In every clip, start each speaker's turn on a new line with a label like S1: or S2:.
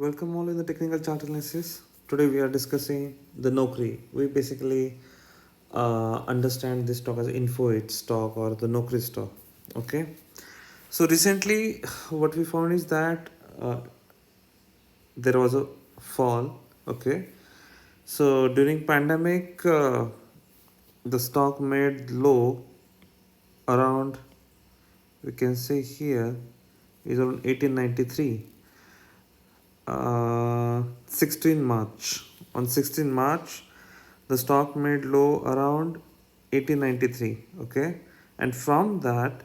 S1: Welcome all in the technical chart analysis. Today we are discussing the Naukri. We basically understand this stock as Infoit stock or the Naukri stock. Okay. So recently, what we found is that there was a fall. Okay. So during pandemic, the stock made low around, we can say here is around 1893. 16 March. On 16 March, the stock made low around 1893. Okay, and from that,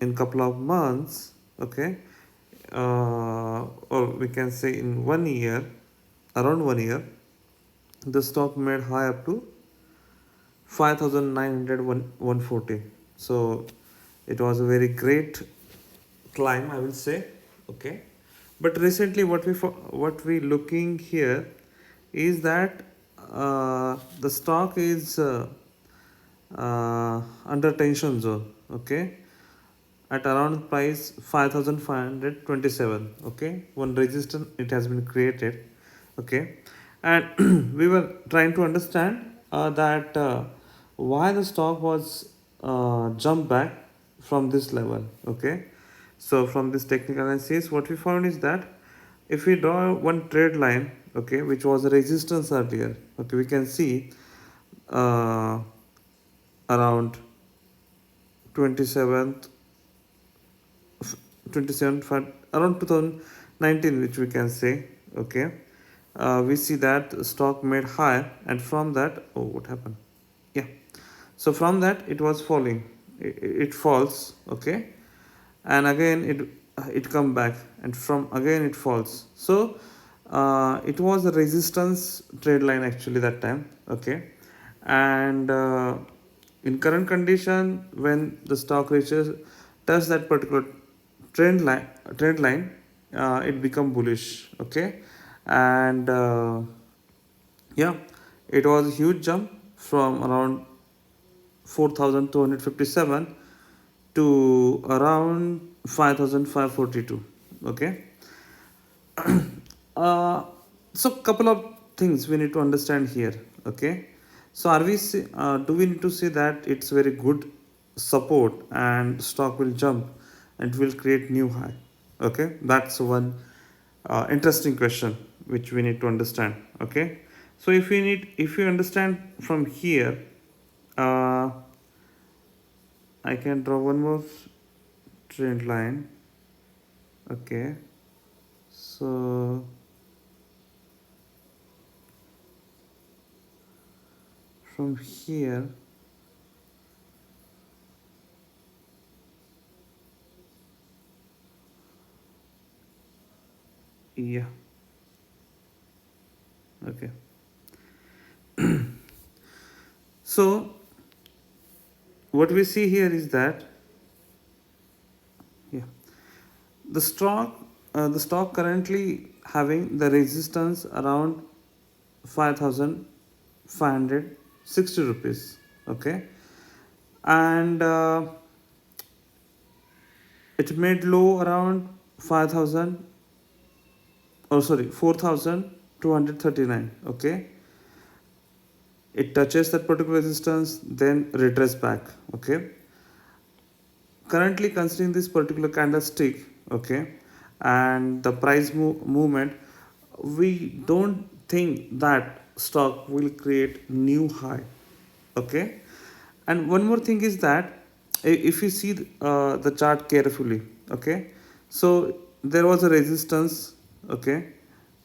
S1: in couple of months, okay, or we can say in 1 year, around 1 year, the stock made high up to 5,900 140. So it was a very great climb, I will say. Okay, but recently what we looking here is that the stock is under tension zone. Okay, at around price 5527. Okay, one resistance it has been created. Okay, and we were trying to understand that why the stock was jumped back from this level. Okay, so from this technical analysis what we found is that if we draw one trade line, okay, which was a resistance earlier, okay, we can see uh, around 27th 27th around 2019, which we can say. Okay, we see that stock made high, and from that, oh, what happened? Yeah, so from that it was falling. It falls. Okay, and again it come back, and from again it falls. So it was a resistance trade line actually that time. Okay, and in current condition, when the stock reaches touch that particular trend line, it become bullish. Okay, and yeah, it was a huge jump from around 4,257 to around 5,542. Okay, uh, so couple of things we need to understand here. Okay, so do we need to say that it's very good support and stock will jump and will create new high? Okay, that's one interesting question which we need to understand. Okay, so if you understand from here, uh, I can draw one more trend line. Okay, so from here, yeah, okay, so what we see here is that, yeah, the stock currently having the resistance around 5,560 rupees. Okay, and it made low around 5,000, oh sorry, 4,239. Okay, it touches that particular resistance, then retrace back. Okay, currently considering this particular candlestick, okay, and the price movement, we don't think that stock will create new high. Okay, and one more thing is that if you see the chart carefully, okay, so there was a resistance. Okay,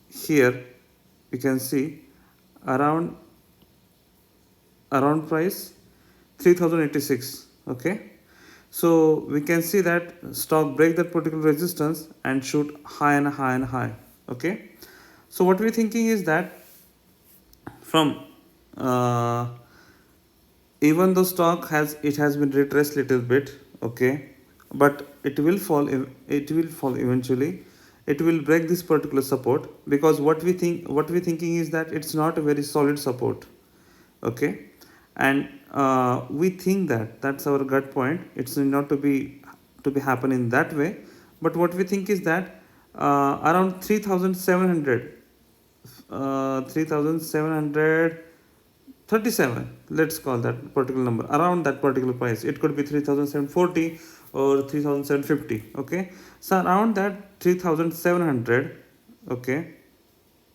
S1: here you can see around price 3086. Okay, so we can see that stock break that particular resistance and shoot high and high and high. Okay, so what we're thinking is that from even though stock has been retraced little bit. Okay, but it will fall eventually. It will break this particular support, because what we thinking is that it's not a very solid support. Okay, and we think that that's our gut point. It's not to be happen in that way, but what we think is that around 3700, 3737, let's call that particular number, around that particular price. It could be 3740 or 3750. Okay, so around that 3700. Okay,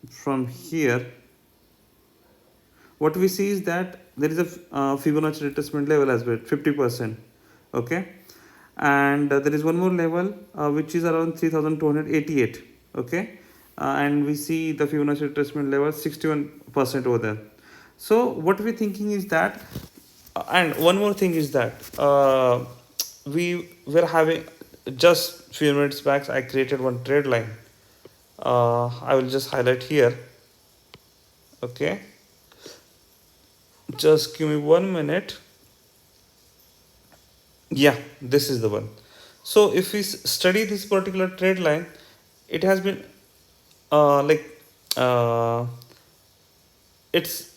S1: from here what we see is that there is a Fibonacci retracement level as well, 50%. Okay, and there is one more level which is around 3288. Okay, and we see the Fibonacci retracement level 61% over there. So what we're thinking is that, and one more thing is that we were having, just few minutes back I created one trade line. I will just highlight here. Okay, just give me 1 minute. Yeah, this is the one. So if we study this particular trade line, it has been like uh, it's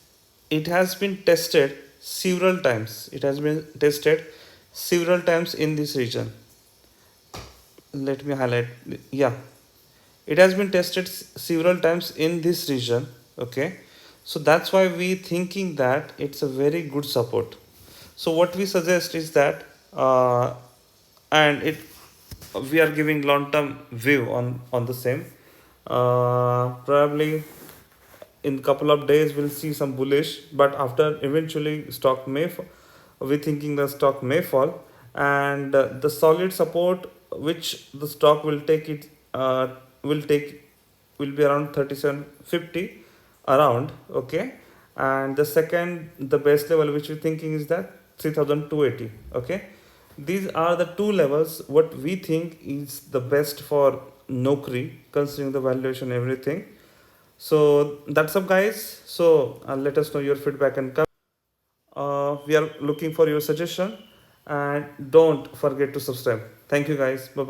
S1: it has been tested several times. It has been tested several times in this region. Let me highlight. Yeah, it has been tested several times in this region. Okay, so that's why we thinking that it's a very good support. So what we suggest is that and it we are giving long term view on the same. Probably in couple of days we'll see some bullish, but after eventually stock may we thinking the stock may fall, and the solid support which the stock will take it will take will be around 3750 around. Okay, and the second, the base level which we're thinking is that 3280. Okay, these are the two levels what we think is the best for Naukri considering the valuation everything. So that's up, guys. So let us know your feedback and come. We are looking for your suggestion, and don't forget to subscribe. Thank you, guys. Bye bye.